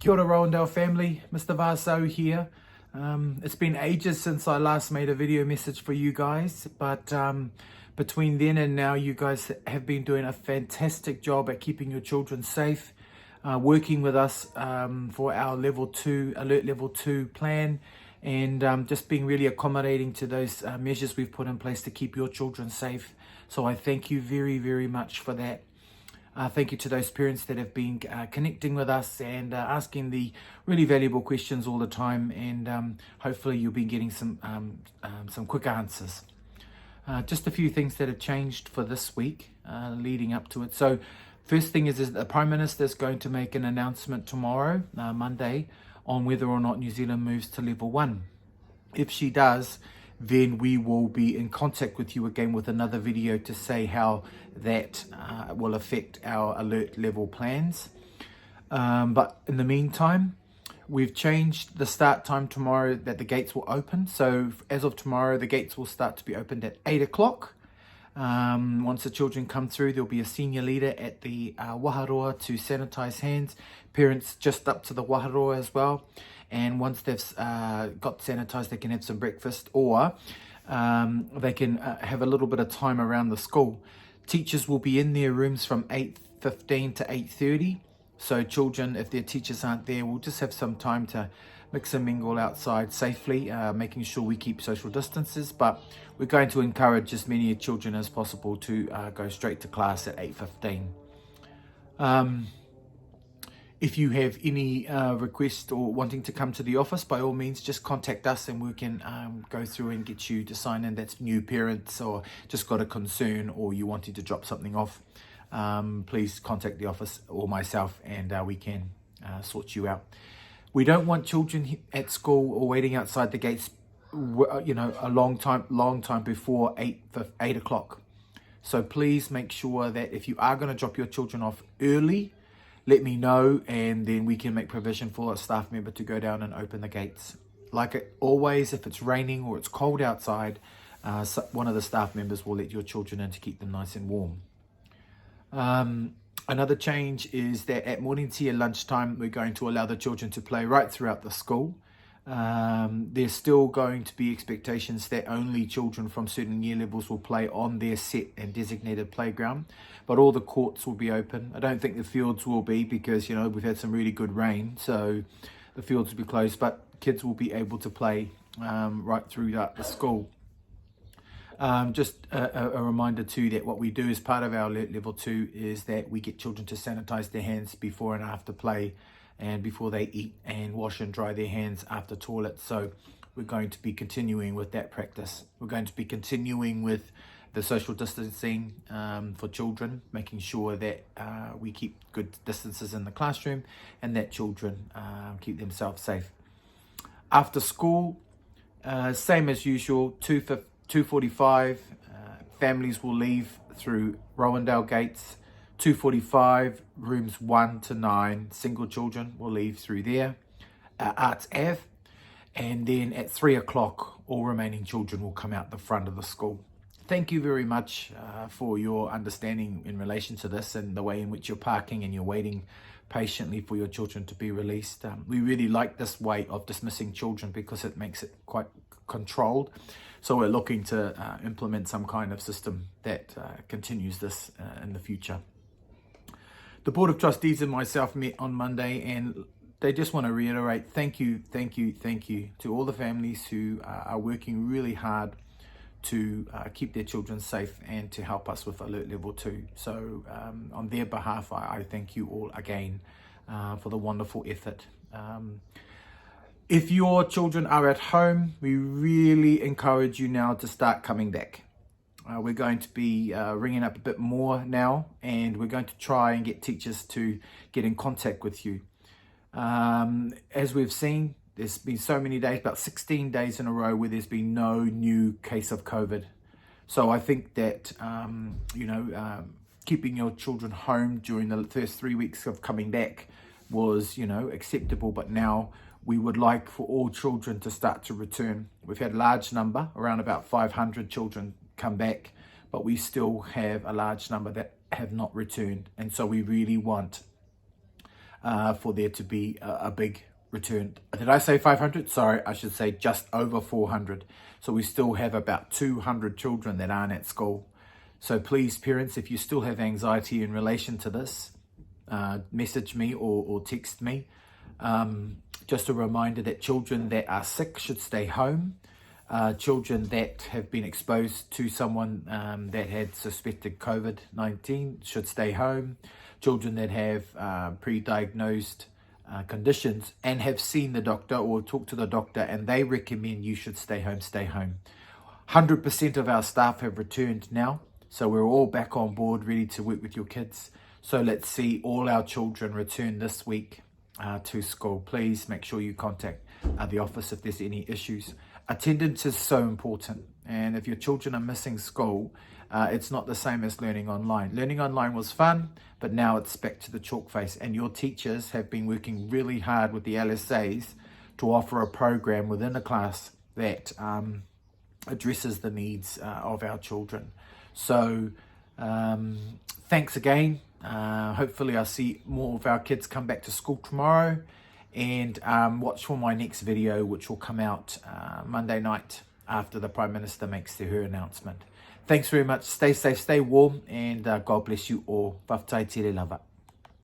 Kia ora Rowandale family, Mr. Vasau here. It's been ages since I last made a video message for you guys, but between then and now you guys have been doing a fantastic job at keeping your children safe, working with us for our alert level 2 plan, and just being really accommodating to those measures we've put in place to keep your children safe. So I thank you very, very much for that. Thank you to those parents that have been connecting with us and asking the really valuable questions all the time, and hopefully you'll be getting some quick answers. Just a few things that have changed for this week leading up to it. So first thing is the Prime Minister is going to make an announcement tomorrow, Monday, on whether or not New Zealand moves to level 1. If she does, then we will be in contact with you again with another video to say how that will affect our alert level plans. But in the meantime, we've changed the start time tomorrow that the gates will open. So as of tomorrow, the gates will start to be opened at 8 o'clock. Once the children come through, there'll be a senior leader at the waharoa to sanitize hands. Parents just up to the waharoa as well. And once they've got sanitized, they can have some breakfast, or they can have a little bit of time around the school. Teachers will be in their rooms from 8:15 to 8:30. So children, if their teachers aren't there, will just have some time to mix and mingle outside safely, making sure we keep social distances. But we're going to encourage as many children as possible to go straight to class at 8:15. If you have any request or wanting to come to the office, by all means, just contact us and we can go through and get you to sign in. That's new parents or just got a concern or you wanted to drop something off. Please contact the office or myself and we can sort you out. We don't want children at school or waiting outside the gates, a long time before 8 o'clock. So please make sure that if you are going to drop your children off early, let me know, and then we can make provision for a staff member to go down and open the gates. Like always, if it's raining or it's cold outside, one of the staff members will let your children in to keep them nice and warm. Another change is that at morning tea and lunchtime, we're going to allow the children to play right throughout the school. There's still going to be expectations that only children from certain year levels will play on their set and designated playground, but all the courts will be open. I don't think the fields will be because, we've had some really good rain, so the fields will be closed, but kids will be able to play right throughout the school. Just a reminder too that what we do as part of our alert level 2 is that we get children to sanitize their hands before and after play, and before they eat, and wash and dry their hands after toilet. So we're going to be continuing with that practice. We're going to be continuing with the social distancing for children, making sure that we keep good distances in the classroom and that children keep themselves safe. After school, same as usual, 2:45, families will leave through Rowandale gates. 2:45, rooms 1 to 9, single children will leave through there, Arts Ave, and then at 3 o'clock, all remaining children will come out the front of the school. Thank you very much for your understanding in relation to this and the way in which you're parking and you're waiting patiently for your children to be released. We really like this way of dismissing children because it makes it quite controlled. So we're looking to implement some kind of system that continues this in the future. The Board of Trustees and myself met on Monday, and they just want to reiterate thank you to all the families who are working really hard to keep their children safe and to help us with alert level 2. So on their behalf, I thank you all again for the wonderful effort. If your children are at home, we really encourage you now to start coming back. We're going to be ringing up a bit more now, and we're going to try and get teachers to get in contact with you. As we've seen, there's been so many days, about 16 days in a row, where there's been no new case of COVID. So I think that, keeping your children home during the first 3 weeks of coming back was, acceptable, but now we would like for all children to start to return. We've had a large number, around about 500 children come back, but we still have a large number that have not returned. And so we really want for there to be a big return. Did I say 500? Sorry, I should say just over 400. So we still have about 200 children that aren't at school. So please, parents, if you still have anxiety in relation to this, message me or text me. Just a reminder that children that are sick should stay home. Children that have been exposed to someone that had suspected COVID-19 should stay home. Children that have pre-diagnosed conditions and have seen the doctor or talked to the doctor and they recommend you should stay home, stay home. 100% of our staff have returned now, so we're all back on board, ready to work with your kids. So let's see all our children return this week to school. Please make sure you contact the office if there's any issues. Attendance is so important, and if your children are missing school, it's not the same as learning online. Learning online was fun, but now it's back to the chalk face, and your teachers have been working really hard with the LSAs to offer a program within the class that addresses the needs of our children. So thanks again. Hopefully I'll see more of our kids come back to school tomorrow, and watch for my next video, which will come out Monday night after the Prime Minister makes her announcement. Thanks very much. Stay safe, stay warm, and God bless you all. Whaftai tere lava.